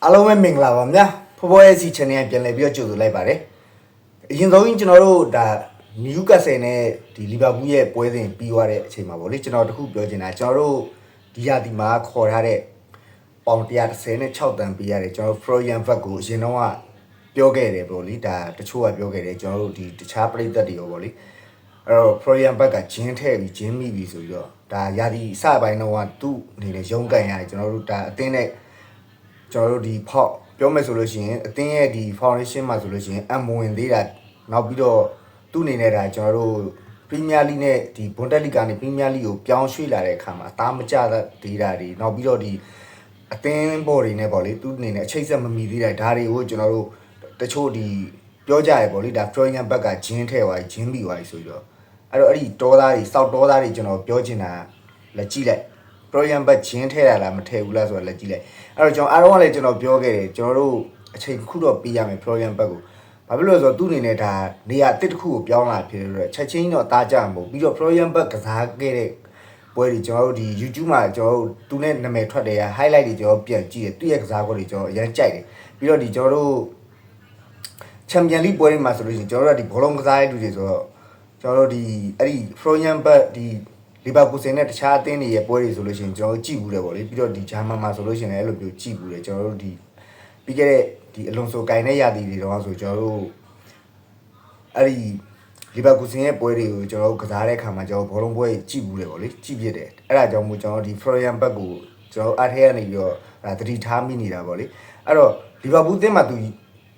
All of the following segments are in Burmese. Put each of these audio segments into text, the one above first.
အားလုံးပဲမင်္ဂလာပါဗျာဖော်ဖော်ရဲ့စီ channel ပြန်လည်ပြီးတော့ကြိုဆိုလိုက်ပါတယ်အရင်ဆုံးကျွန်တော်တို့ဒါနယူကာဆယ်နဲ့ဒီလီဗာပူးရဲ့ပွဲစဉ်ပြီးသွားတဲ့အချိန်မှာပေါ့လေကျွန်တော်တခုပြောချင်တာကျွန်တော်တို့ဒီရာဒီမှာခေါ်ထားတဲ့ပေါင်136တန်ပေးရတယ်ကျွန်တော် Florian Vert ကိုအရင်တော့ကပြောခဲ့တယ်ပေါ့လေဒါတချို့ကပြောခဲ့တယ်ကျွန်တော်တို့ဒီတခြားပရိသတ်တွေရောပေါ့လေအဲ့တော့ Florian Vert ကဂျင်းထည့်ပြီးဂျင်းမိပြီဆိုပြီးတော့ဒါရာဒီအစပိုင်းတော့ကသူ့အနေနဲ့ရုံးကန်ရတယ်ကျွန်တော်တို့ဒါအတင်းနဲ့ကျွန်တော်တို့ဒီဖောက်ပြောမယ်ဆိုလို့ရှိရင်အတင်းရဲ့ဒီ foundation မှာဆိုလို့ရှိရင်အမဝင်သေးတာနောက်ပြီးတော့သူ့အနေနဲ့ဒါကျွန်တော်တို့ Premier League နဲ့ဒီ Bundesliga နဲ့ Premier League ကိုပြောင်းရွှေ့လာတဲ့အခါမှာတားမကျသေးတာတွေနောက်ပြီးတော့ဒီအတင်းဘော်တွေနဲ့ပေါ့လေသူ့အနေနဲ့အချိတ်ဆက်မမီသေးတာဒါတွေကိုကျွန်တော်တို့တချို့ဒီပြောကြရပေါ့လေဒါ Florian Vert ကဂျင်းထဲသွားဂျင်းပြီးသွားပြီဆိုပြီးတော့အဲ့တော့အဲ့ဒီတောသားတွေစောက်တောသားတွေကျွန်တော်ပြောချင်တာလက်ကြည့်လိုက်Florian Vert ဂျင်းထဲတာလားမထဲဘူးလားဆိုတော့လက်ကြည့်လိုက်အဲ့တော့ကျွန်တော်အားလုံးကလည်းကျွန်တော်ပြောခဲ့တယ်ကျွန်တော်တို့အချိန်တစ်ခုတော့ပေးရမယ် Florian Vert ကိုဘာဖြစ်လို့လဲဆိုတော့သူ့အနေနဲ့ဒါနေရာတစ်တစ်ခုကိုပြောင်းလာဖြစ်လို့ချက်ချင်းတော့တားကြမှာမဟုတ်ပြီးတော့ Florian Vert ကစားခဲ့တဲ့ပွဲတွေကျွန်တော်တို့ဒီ YouTube မှာကျွန်တော်တို့သူနဲ့နာမည်ထွက်တယ်ရ highlight တွေကျွန်တော်ပြန်ကြည့်တယ်သူ့ရဲ့ကစားကွက်တွေကျွန်တော်အရင်ကြိုက်တယ်ပြီးတော့ဒီကျွန်တော်တို့ Champions League ပွဲတွေမှာဆိုလို့ရှိရင်ကျွန်တော်တို့ကဒီဘောလုံးကစားရတဲ့လူတွေဆိုတော့ကျွန်တော်တို့ဒီအဲ့ဒီ Florian Vert ဒီလီဗာပူးဆင်နဲ့တခြားအသင်းတွေရဲ့ပွဲတွေဆိုလို့ရှိရင်ကျွန်တော်တို့ကြည့်ဘူးတယ်ပေါ့လေပြီးတော့ဒီဂျာမန်မှာဆိုလို့ရှိရင်လည်းအဲ့လိုမျိုးကြည့်ဘူးတယ်ကျွန်တော်တို့ဒီပြီးခဲ့တဲ့ဒီအလွန်ဆိုကိုင်တဲ့ရာသီတွေတော့ဆိုကျွန်တော်တို့အဲ့ဒီလီဗာပူးဆင်ရဲ့ပွဲတွေကိုကျွန်တော်တို့ကစားတဲ့အခါမှာကျွန်တော်ဘောလုံးပွဲကြည့်ဘူးတယ်ပေါ့လေကြည့်ပြတယ်အဲ့ဒါကြောင့်မို့ကျွန်တော်ဒီ Florian Vert ကိုကျွန်တော်အားထဲကနေပြီးတော့သတိထားမိနေတာပေါ့လေအဲ့တော့လီဗာပူးအသင်းမှာသူ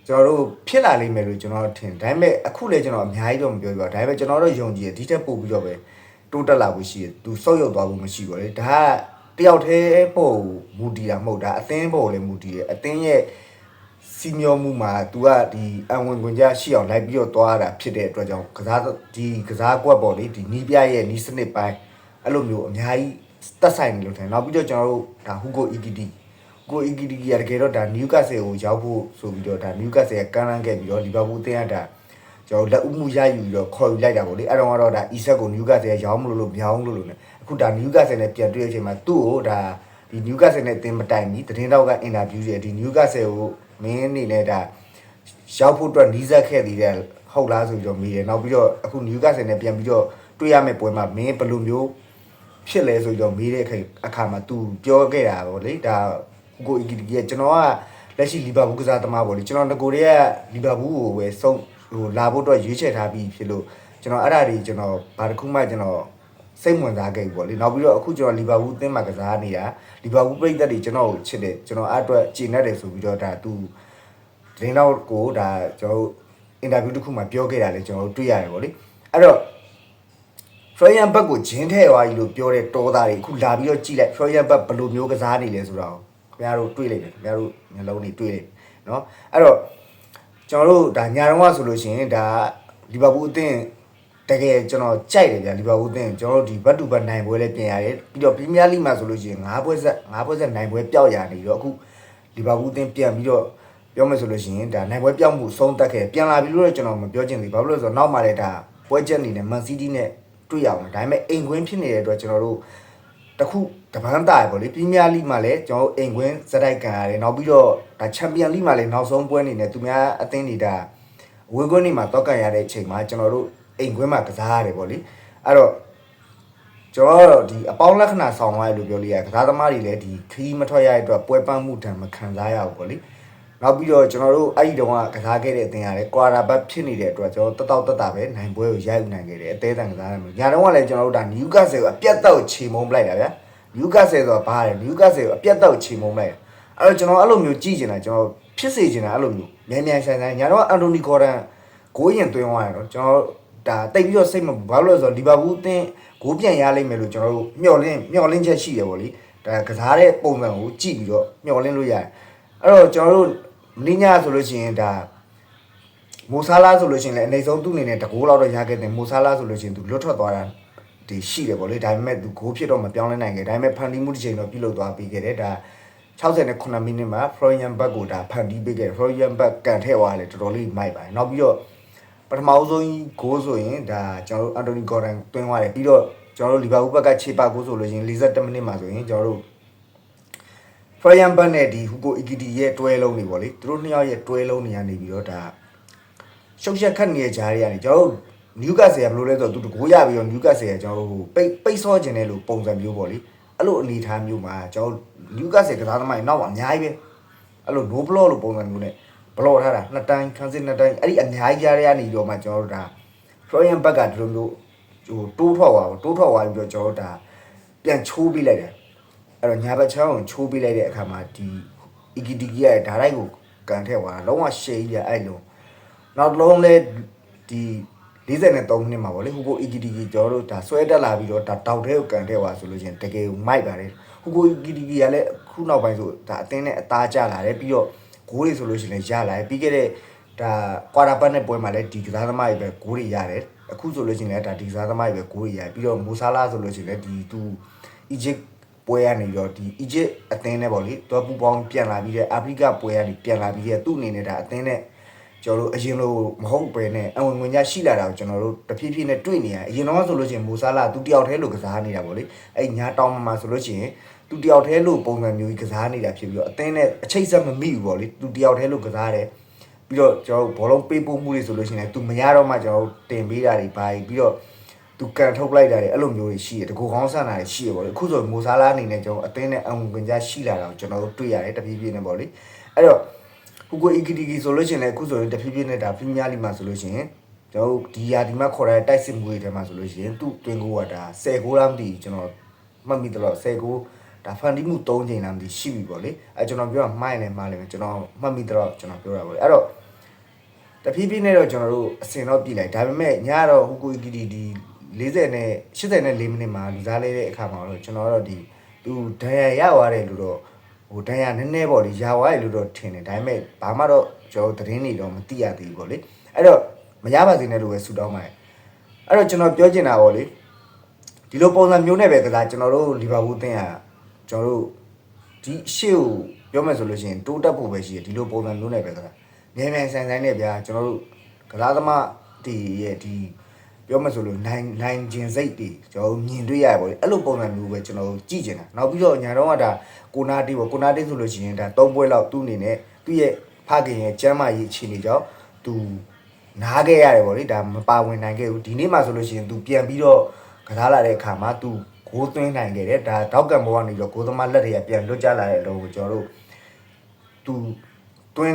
ကျွန်တော်တို့ဖြစ်လာလိမ့်မယ်လို့ကျွန်တော်ထင်ဒါပေမဲ့အခုလည်းကျွန်တော်အများကြီးတော့မပြောပြပါဒါပေမဲ့ကျွန်တော်တို့ယုံကြည်တယ်ဒီထက်ပိုပြီးတော့ပဲတိုးတက်လာဖို့ရှိတယ်သူစောက်ရုပ်သွားဖို့မရှိပါလေဒါကတယောက်တည်းပေါ်မူတည်တာမဟုတ်ဒါအသင်းပေါ်လည်းမူတည်တယ်အသင်းရဲ့စီမျောမှုမှာ तू ကဒီအဝင်ခွင့်ကြရှိအောင်လိုက်ပြီးတော့သွားတာဖြစ်တဲ့အတွက်ကြောင့်ကစားဒီကစားကွက်ပေါ်လေဒီနီးပြရဲ့နီးစနစ်ပိုင်းအဲ့လိုမျိုးအများကြီးတက်ဆိုင်နေလို့ထင်နောက်ပြီးတော့ကျွန်တော်တို့ဒါဟူကိုအီဂီတီကိုအီဂီတီကတကယ်တော့ဒါနယူကာဆယ်ကိုရောက်ဖို့ဆိုပြီးတော့ဒါနယူကာဆယ်ကကမ်းလှမ်းခဲ့ပြီးတော့လီဗာပူးအသင်းကဒါကျွန်တော်လက်ဦးမှုရယူပြီးတော့ခေါ်ယူလိုက်တာပေါ့လေအဲ့တော့ကတော့ဒါအီဆက်ကိုနယူကာဆယ်ရောင်းမလို့မြောင်းလို့နဲ့အခုဒါနယူကာဆယ်နဲ့ပြန်တွေ့တဲ့အချိန်မှာသူ့ကိုဒါဒီနယူကာဆယ်နဲ့အသင်းမတိုင်ဘူးသတင်းတော့ကအင်တာဗျူးရဲ့ဒီနယူကာဆယ်ကိုမင်းအနေနဲ့ဒါရောက်ဖို့အတွက်နီးစပ်ခဲ့သေးတယ်ဟုတ်လားဆိုပြီးတော့မေးတယ်နောက်ပြီးတော့အခုနယူကာဆယ်နဲ့ပြန်ပြီးတော့တွေ့ရမယ့်ပွဲမှာမင်းဘယ်လိုမျိုးဖြစ်လဲဆိုပြီးတော့မေးတဲ့အခါမှာ तू ပြောခဲ့တာပေါ့လေဒါကိုအီဂီတီရဲ့ကျွန်တော်ကလက်ရှိလီဗာပူးကစားသမားပေါ့လေကျွန်တော်ငကိုတွေကလီဗာပူးကိုပဲဆုံးဟိုလာဖို့အတွက်ရွေးချယ်ထားပြီးဖြစ်လို့ကျွန်တော်အဲ့ဒါတွေကျွန်တော်ဘာတစ်ခုမှကျွန်တော်စိတ်ဝင်စားခဲ့ပြီပေါ့လေနောက်ပြီးတော့အခုကျွန်တော်လီဗာပူးအသင်းမှာကစားနေတာလီဗာပူးပြည်သက်တွေကျွန်တော်ကိုချစ်တယ်ကျွန်တော်အဲ့အတွက်ကျေနပ်တယ်ဆိုပြီးတော့ဒါ तू တင်းတော့ကိုဒါကျွန်တော်အင်တာဗျူးတစ်ခုမှပြောခဲ့တာလေကျွန်တော်တွေ့ရတယ်ပေါ့လေအဲ့တော့ Florian Vert ကိုဂျင်းထဲသွားပြီလို့ပြောတဲ့တောသားတွေအခုလာပြီးတော့ကြည့်လိုက် Florian Vert ဘယ်လိုမျိုးကစားနေလဲဆိုတော့ခင်ဗျားတို့တွေ့လိုက်တယ်ခင်ဗျားတို့မျိုးလုံးတွေတွေ့လိုက်เนาะအဲ့တော့ကျွန်တော်တို့ဒါညာတော့ဆိုလို့ရှိရင်ဒါလီဗာပူးအသင်းတကယ်ကျွန်တော်ကြိုက်တယ်ဗျာလီဗာပူးအသင်းကျွန်တော်တို့ဒီဘတ်တူဘတ်နိုင်ပွဲလည်းပြင်ရတယ်ပြီးတော့ပရီးမီးယားလိမှာဆိုလို့ရှိရင်၅ပွဲဆက်နိုင်ပွဲပျောက်ရနေတော့အခုလီဗာပူးအသင်းပြန်ပြီးတော့ပြောမယ်ဆိုလို့ရှိရင်ဒါနိုင်ပွဲပျောက်မှုဆုံးသက်ခဲ့ပြန်လာပြီလို့ကျွန်တော်မပြောချင်ဘူးဘာလို့လဲဆိုတော့နောက်မှလည်းဒါပွဲချက်အနေနဲ့မန်စီးတီးနဲ့တွေ့ရအောင်ဒါပေမဲ့အိမ်ကွင်းဖြစ်နေတဲ့အတွက်ကျွန်တော်တို့တခုတပန်းတာရပေါ့လေပရီးမီးယားလိမှာလည်းကျွန်တော်အိမ်ကွင်းစတိုက်ကန်ရတယ်နောက်ပြီးတော့ဒါချန်ပီယံလိမှာလည်းနောက်ဆုံးပွဲနေနဲ့သူများအသင်းတွေဒါဝင်းကွင်းနေမှာတော့ကန်ရတဲ့အချိန်မှာကျွန်တော်တို့အိမ်ကွင်းမှာကစားရတယ်ပေါ့လေအဲ့တော့ကျွန်တော်ဒီအပေါင်းလက္ခဏာဆောင်သွားရလို့ပြောလို့ရကစားသမားတွေလည်းဒီခီးမထွက်ရတဲ့အတွက်ပွဲပန်းမှုတံမခံစားရဘူးပေါ့လေနောက်ပြီးတော့ကျွန်တော်တို့အဲ့ဒီတုန်းကကစားခဲ့တဲ့အသင်းရတယ်ကွာတာဘတ်ဖြစ်နေတဲ့အတွက်ကျွန်တော်တက်တာပဲနိုင်ပွဲကိုရိုက်နိုင်ခဲ့တယ်အသေးတန်ကစားရမယ်ညာတော့ကလည်းကျွန်တော်တို့ဒါနယူကာဆယ်ကိုအပြတ်တောက်ချေမုံပလိုက်တာဗျာနယူကာဆယ်ဆိုတာဘာလဲနယူကာဆယ်ကိုအပြတ်တောက်ချေမုံပလိုက်အဲ့တော့ကျွန်တော်အဲ့လိုမျိုးကြည့်နေတာကျွန်တော်ဖြစ်စေချင်တာအဲ့လိုမျိုးမြန်မြန်ဆိုင်ဆိုင်ညာတော့အန်တိုနီဂေါ်ဒန်ဂိုးရင်သွင်းသွားတယ်နော်ကျွန်တော်ဒါတိတ်ပြီးတော့စိတ်မဘာလို့လဲဆိုတော့လီဗာပူးအသင်းဂိုးပြန်ရလိမ့်မယ်လို့ကျွန်တော်တို့မျှော်လင့်ချက်ရှိတယ်ပေါ့လေဒါကစားတဲ့ပုံစံကိုကြည့်ပြီးတော့မျှော်လင့်လို့ရတယ်အဲ့တော့ကျွန်တော်တို့မင်းညာဆိုလို့ရှိရင်ဒါမိုဆာလာဆိုလို့ရှိရင်လည်းအနေဆုံးသူ့အနေနဲ့တကိုးလောက်တော့ရခဲ့တယ်မိုဆာလာဆိုလို့ရှိရင်သူလွတ်ထွက်သွားတာဒီရှိတယ်ပေါ့လေဒါပေမဲ့သူဂိုးဖြစ်တော့မပြောင်းလဲနိုင်ခဲ့ဒါပေမဲ့ဖန်တီးမှုတစ်ချိန်တော့ပြုလုပ်သွားပြီးခဲ့တယ်ဒါ68မိနစ်မှာ Florian Vert ကိုဒါဖန်တီးပေးခဲ့ Florian Vert ကန်ထည့်သွားတယ်တော်တော်လေးမိုက်ပါတယ်နောက်ပြီးတော့ပထမဆုံးဂိုးဆိုရင်ဒါကျွန်တော်တို့အန်တိုနီဂေါ်ဒန်တွင်းသွားတယ်ပြီးတော့ကျွန်တော်တို့လီဗာပူးဘက်ကခြေပဂိုးဆိုလို့ရှိရင်42မိနစ်မှာဆိုရင်ကျွန်တော်တို့ Florian နဲ့ဒီ Hugo Ekitike ရဲ့တွဲလုံးတွေပေါ့လေသူတို့နှစ်ယောက်ရဲ့တွဲလုံးတွေကနေပြီးတော့ဒါရှုပ်ရက်ခတ်နေတဲ့ဂျားတွေကနေကျွန်တော်တို့ Newcastle ကဘယ်လိုလဲဆိုတော့သူတကိုးရပြီးတော့ Newcastle ကကျွန်တော်တို့ပိတ်ဆော့ခြင်းတဲ့လို့ပုံစံမျိုးပေါ့လေအဲ့လိုအနေထားမျိုးမှာကျွန်တော် Newcastle ကစားသမားတွေနောက်မှာအများကြီးပဲအဲ့လို no block လို့ပုံစံမျိုးနဲ့ဘလော့ထားတာနှစ်တိုင်းခန်းစစ်နှစ်တိုင်းအဲ့ဒီအများကြီးကြားရနေတော့မှကျွန်တော်တို့ဒါ Florian ဘက်ကဒီလိုမျိုးဟိုတိုးထွက်သွားပြီးတော့ကျွန်တော်တို့ဒါပြန်ချိုးပေးလိုက်တယ်အဲ့တော့ညာဘက်ချောင်းကိုချိုးပေးလိုက်တဲ့အခါမှာဒီ Ekitike ရဲ့ဓာတ်ရိုက်ကိုကန်ထည့်သွားတာလုံးဝရှေးကြီးအဲ့လိုနောက်လုံးလဲဒီ43နှစ်မှာပေါ့လေဟူကို Ekitike ကျွန်တော်တို့ဒါဆွဲတက်လာပြီးတော့ဒါတောက်ထဲကိုကန်ထည့်သွားဆိုလို့ချင်းတကယ်မိုက်ပါတယ်ဟူကို Ekitike ကလည်းခုနောက်ပိုင်းဆိုဒါအတင်းနဲ့အသားကျလာတယ်ပြီးတော့ဂိုးတွေဆိုလို့ရှိရင်ရလာတယ်ပြီးခဲ့တဲ့ဒါကွာတာပတ်နဲ့ပွဲမှာလည်းဒီကစားသမားတွေပဲဂိုးတွေရတယ်အခုဆိုလို့ရှိရင်လည်းဒါဒီကစားသမားတွေပဲဂိုးတွေရတယ်ပြီးတော့မိုဆာလာဆိုလို့ရှိရင်လည်းဒီသူ Egypt ပွဲရနေတော့ဒီ Egypt အသင်းနဲ့ပေါ့လေတော့ပူပေါင်းပြန်လာပြီးတဲ့အာဖရိကပွဲရနေပြန်လာပြီးတဲ့သူ့အနေနဲ့ဒါအသင်းနဲ့ကျွန်တော်တို့အရင်လိုမဟုတ်ပဲနဲ့အဝင်ဝင်ကြရှိလာတာကိုကျွန်တော်တို့တဖြည်းဖြည်းနဲ့တွေ့နေရအရင်တော့ဆိုလို့ရှိရင်မိုဆာလာသူတယောက်တည်းလို့ကစားနေတာပေါ့လေအဲ့ညာတောင်းမှာဆိုလို့ရှိရင်သူတယောက်တည်းလို့ပုံစံမျိုးကြီးကစားနေတာဖြစ်ပြီးတော့အသင်းနဲ့အချိတ်ဆက်မမိဘူးပေါ့လေသူတယောက်တည်းလို့ကစားတယ်ပြီးတော့ကျွန်တော်တို့ဘောလုံးပေးပို့မှုတွေဆိုလို့ရှိရင်သူမရတော့မှကျွန်တော်တို့တင်ပေးတာတွေပါပြီးတော့သူကန်ထုတ်လိုက်တာတွေအဲ့လိုမျိုးတွေရှိတယ်တကူကောင်းဆန်တာတွေရှိရပေါ့လေအခုဆိုမိုဆာလာအနေနဲ့ကျွန်တော်အသင်းနဲ့အဝင်ကြရှိလာတာကိုကျွန်တော်တို့တွေ့ရတယ်တဖြည်းဖြည်းနဲ့ပေါ့လေအဲ့တော့Hugo Ekitike ဆိုလို့ရှိရင်လည်းအခုဆိုရင်တဖြည်းဖြည်းနဲ့ဒါ Premier League မှာဆိုလို့ရှိရင်ကျွန်တော်ဒီယာဒီမှာခေါ်ရတဲ့တိုက်စစ်မှုတွေထဲမှာဆိုလို့ရှိရင်သူ့တွင်ကိုကဒါ10ဂိုးလားမသိကျွန်တော်မှတ်မိတော့10ဂိုးဒါဖန်တီးမှု3ချိန်လားမသိရှိပြီပေါ့လေအဲကျွန်တော်ပြောမှားရင်လည်းမှားလိမ့်မယ်ကျွန်တော်မှတ်မိတော့ကျွန်တော်ပြောတာပေါ့လေအဲ့တော့တဖြည်းဖြည်းနဲ့တော့ကျွန်တော်တို့အစင်တော့ပြည်လိုက်ဒါပေမဲ့ညတော့ Hugo Ekitike ဒီ40နဲ့84မိနစ်မှာလူစားလဲတဲ့အခါမှာတော့ကျွန်တော်တို့ဒီသူဒဏ်ရာရသွားတယ်လို့တော့ဟိုတန်ရနည်းနည်းပေါ့လေယာဝါးရလို့တော့ထင်တယ်ဒါပေမဲ့ဘာမှတော့ကျွန်တော်သတင်းတွေတော့မသိရသေးဘူးပေါ့လေအဲ့တော့မရပါစေနဲ့လို့ပဲဆူတောင်းပါတယ်အဲ့တော့ကျွန်တော်ပြောချင်တာပေါ့လေဒီလိုပုံစံမျိုးနဲ့ပဲကစားကျွန်တော်တို့လီဗာပူးအသင်းကကျွန်တော်တို့ဒီရှေ့ကိုပြောမယ်ဆိုလို့ရှိရင်တိုးတက်ဖို့ပဲရှိတယ်ဒီလိုပုံစံမျိုးနဲ့ပဲကစားမြန်မြန်ဆန်ဆန်နဲ့ဗျာကျွန်တော်တို့ကစားသမားတီရဲ့ဒီပြောမှဆိုလို့နိုင်ကျင်စိတ်တွေကျွန်တော်မြင်တွေ့ရပါလေအဲ့လိုပုံစံမျိုးပဲကျွန်တော်ကြည့်ကျင်တာနောက်ပြီးတော့ညာတော့ကဒါကိုနာတီပေါ့ကိုနာတီဆိုလို့ရှိရင်ဒါ3ပွဲလောက်သူ့အနေနဲ့သူ့ရဲ့ဖခင်ရဲ့ကျမ်းမာရေးအခြေအနေကြောင့်သူနားခဲ့ရတယ်ပေါ့လေဒါမပါဝင်နိုင်ခဲ့ဘူးဒီနေ့မှဆိုလို့ရှိရင်သူပြန်ပြီးတော့ကစားလာတဲ့အခါမှာသူဂိုးသွင်းနိုင်ခဲ့တယ်ဒါတောက်ကံဘောကနေတော့ဂိုးသမားလက်တွေကပြန်လွတ်ကျလာတဲ့အလုံးကိုကျွန်တော်တို့သူသွင်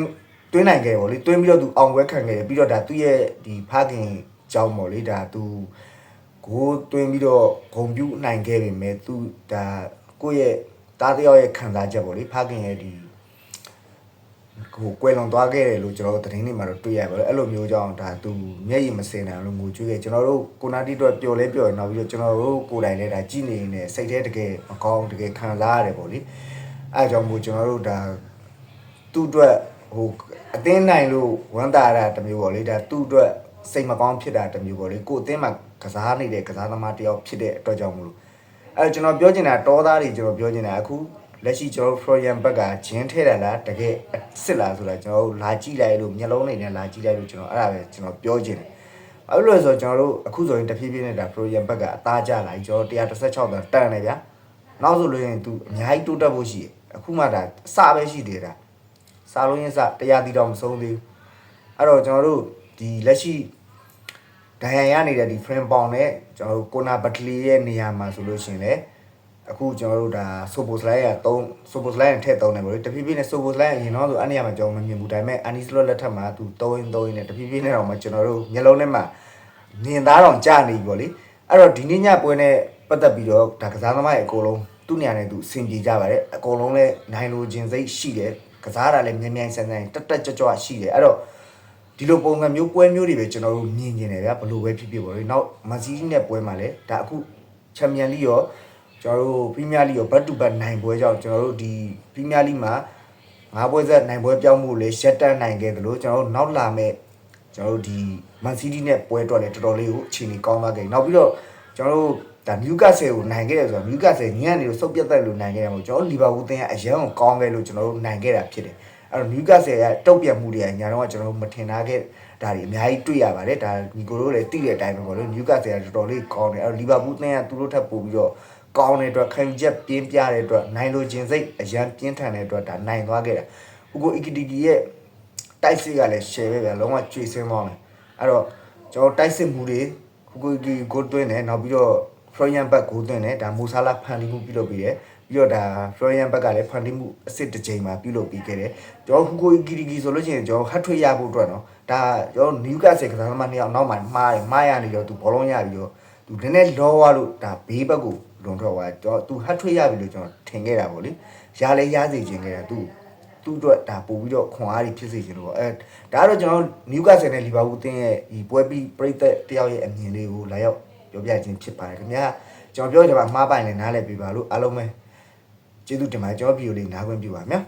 းနိုင်ခဲ့ပေါ့လေသွင်းပြီးတော့သူအောင်ပွဲခံခဲ့တယ်ပြီးတော့ဒါသူ့ရဲ့ဒီဖခင်ကြောင်းပေါ့လေဒါသူကိုသွင်းပြီးတော့ဂုံပြူနိုင်ခဲ့ပြီမဲ့သူဒါကိုယ့်ရဲ့တားတယောက်ရဲ့ခံစားချက်ပေါ့လေဖခင်ရဲ့ဒီကိုကွယ်လွန်သွားခဲ့တယ်လို့ကျွန်တော်တို့သတင်းတွေမှာတော့တွေ့ရပါတော့အဲ့လိုမျိုးကြောင့်ဒါသူမျက်ရည်မစင်နိုင်လို့ငိုကြွေးခဲ့ကျွန်တော်တို့ကိုနာတီတော့ပျော်လဲပျော်နေနောက်ပြီးတော့ကျွန်တော်တို့ကိုယ်တိုင်လည်းဒါကြည်နေနေစိတ်ထဲတကယ်မကောင်းတကယ်ခံစားရတယ်ပေါ့လေအဲအကြောင်းမို့ကျွန်တော်တို့ဒါသူ့အတွက်ဟိုအသင်းနိုင်လို့ဝမ်းသာတာတမျိုးပေါ့လေဒါသူ့အတွက်စိတ်မကောင်းဖြစ်တာတမျိုးပေါ့လေကိုအသင်းမှာကစားနေတဲ့ကစားသမားတယောက်ဖြစ်တဲ့အတွက်ကြောင့်မလို့အဲကျွန်တော်ပြောချင်တာတောသားတွေကျွန်တော်ပြောချင်တာအခုလက်ရှိကျွန်တော် Florian ဘက်ကဂျင်းထဲတာလားတကယ်စစ်လားဆိုတာကျွန်တော်လာကြည့်လိုက်လို့မျက်လုံးတွေနဲ့လာကြည့်လိုက်လို့ကျွန်တော်အဲ့ဒါပဲကျွန်တော်ပြောချင်တယ်။အဲ့လိုဆိုကျွန်တော်တို့အခုဆိုရင်တဖြည်းဖြည်းနဲ့ဒါ Florian ဘက်ကအသားကျလာကျွန်တော်116တန်တယ်ဗျာ။နောက်ဆိုလို့ရင် तू အများကြီးတိုးတက်ဖို့ရှိတယ်။အခုမှဒါအစပဲရှိသေးတာ။စာလုံးရင်းစတရားတီတော့မဆုံးသေးဘူး။အဲ့တော့ကျွန်တော်တို့ဒီလက်ရှိဒိုင်ယန်ရနေတဲ့ဒီ friend ပေါင်နဲ့ကျွန်တော်တို့ကိုနာဘတ်လီရဲ့နေရာမှာဆိုလို့ရှိရင်လည်းအခုကျွန်တော်တို့ဒါ Sobos line ကSobos line ထည့်သုံးတယ်ဗောလေတဖြည်းဖြည်းနဲ့ Sobos line အရင်တော့ဆိုအဲ့နေရာမှာကျွန်တော်မမြင်ဘူးဒါပေမဲ့ Anis Slot လက်ထက်မှာသူ3ရင်းနဲ့တဖြည်းဖြည်းနဲ့တော့မှကျွန်တော်တို့မျက်လုံးထဲမှာမြင်သားတော့ကြာနေပြီဗောလေအဲ့တော့ဒီနေ့ညပွဲနဲ့ပတ်သက်ပြီးတော့ဒါကစားသမားရဲ့အကုန်လုံးသူ့နေရာနဲ့သူအဆင်ပြေကြပါတယ်အကုန်လုံးလည်းနိုင်လိုခြင်းစိတ်ရှိတယ်ကစားတာလည်းမြန်မြန်ဆန်ဆန်တက်ကြွကြွရှိတယ်အဲ့တော့ဒီလိုပုံစံမျိုးပွဲမျိုးတွေပဲကျွန်တော်တို့မြင်နေတယ်ဗျာဘလို့ပဲဖြစ်ဖြစ်ဗောလေနောက်မန်စီးတီးနဲ့ပွဲမှာလည်းဒါအခုချန်ပီယံလိရောကျွန်တော်တို့ပရီးမီးယားလိရောဘတ်တူဘတ်နိုင်ပွဲကြောင့်ကျွန်တော်တို့ဒီပရီးမီးယားလိမှာ၅ပွဲဆက်နိုင်ပွဲပြောင်းမှုလေရှက်တန်းနိုင်ခဲ့တယ်လို့ကျွန်တော်တို့နောက်လာမဲ့ကျွန်တော်တို့ဒီမန်စီးတီးနဲ့ပွဲတော့လည်းတော်တော်လေးကိုအခြေအနေကောင်းသွားခဲ့နောက်ပြီးတော့ကျွန်တော်တို့ဒါနျူကာဆယ်ကိုနိုင်ခဲ့တယ်ဆိုတော့နျူကာဆယ်ညံ့နေလို့စုပ်ပြတ်သက်လို့နိုင်ခဲ့တယ်မို့ကျွန်တော်တို့လီဗာပူးအသင်းကအရန်ကိုကောင်းခဲ့လို့ကျွန်တော်တို့နိုင်ခဲ့တာဖြစ်တယ်အဲ့တော့နျူကာဆယ်ကတုတ်ပြတ်မှုတွေကညာတော့ကျွန်တော်တို့မထင်ထားခဲ့ဒါတွေအများကြီးတွေ့ရပါတယ်ဒါညီကိုတို့လည်းသိတဲ့အတိုင်းပဲပေါ့လေနျူကာဆယ်ကတော်တော်လေးကောင်းတယ်အဲ့တော့လီဗာပူးအသင်းကသူတို့ထပ်ပို့ပြီးတော့ ကောင်းတဲ့အတွက်ခံယူချက်ပြင်းပြတဲ့အတွက်နိုင်လိုခြင်းစိတ်အရန်ပြင်းထန်တဲ့အတွက်ဒါနိုင်သွားခဲ့တာဟူကိုအီကတီတီရဲ့တိုက်စစ်ကလည်း share ပဲဗျာလုံးဝကျွေစင်းသွားမယ်အဲ့တော့ကျွန်တော်တိုက်စစ်မှုတွေဟူကိုဂိုးသွင်းတယ်နောက်ပြီးတော့ Florian Back ဂိုးသွင်းတယ်ဒါမူဆာလာဖန်တီးမှုပြုလုပ်ပြီးတယ်ပြီးတော့ဒါ Florian Back ကလည်းဖန်တီးမှုအစ်စ်တစ်ချိန်မှာပြုလုပ်ပြီးခဲ့တယ်ကျွန်တော်ဟူကိုဂီဆိုလို့ရှိရင်ကျွန်တော်ဟတ်ထွေးရဖို့အတွက်နော်ဒါကျွန်တော်နယူကာဆယ်ကစားသမားနှစ်ယောက်နောက်မှာမှားရနေတော့သူဘောလုံးရပြီးတော့သူနည်းနည်းလောသွားလို့ဒါဘေးဘက်ကိုလွန်ထွက်သွားတော့သူဟတ်ထွေးရပြီလို့ကျွန်တော်ထင်ခဲ့တာပေါ့လေရလဲရစေခြင်းခဲ့တာသူအတွက်ဒါပို့ပြီးတော့ခွန်အားတွေဖြစ်စေခြင်းလို့ပေါ့ဒါကတော့ကျွန်တော်နယူကာဆယ်နဲ့လီဗာပူးအသင်းရဲ့ဒီပွဲပြီးပရိသတ်တယောက်ရဲ့အမြင်လေးကိုလာရောက်ပြောပြခြင်းဖြစ်ပါတယ်ခင်ဗျာကျွန်တော်ပြောကြပါမှားပိုင်လည်းနားလည်ပြပါလို့အားလုံးပဲကျေးဇူးတင်ပါတယ်ကျွန်တော်ဗီဒီယိုလေးနားခွင့်ပြုပါမယ်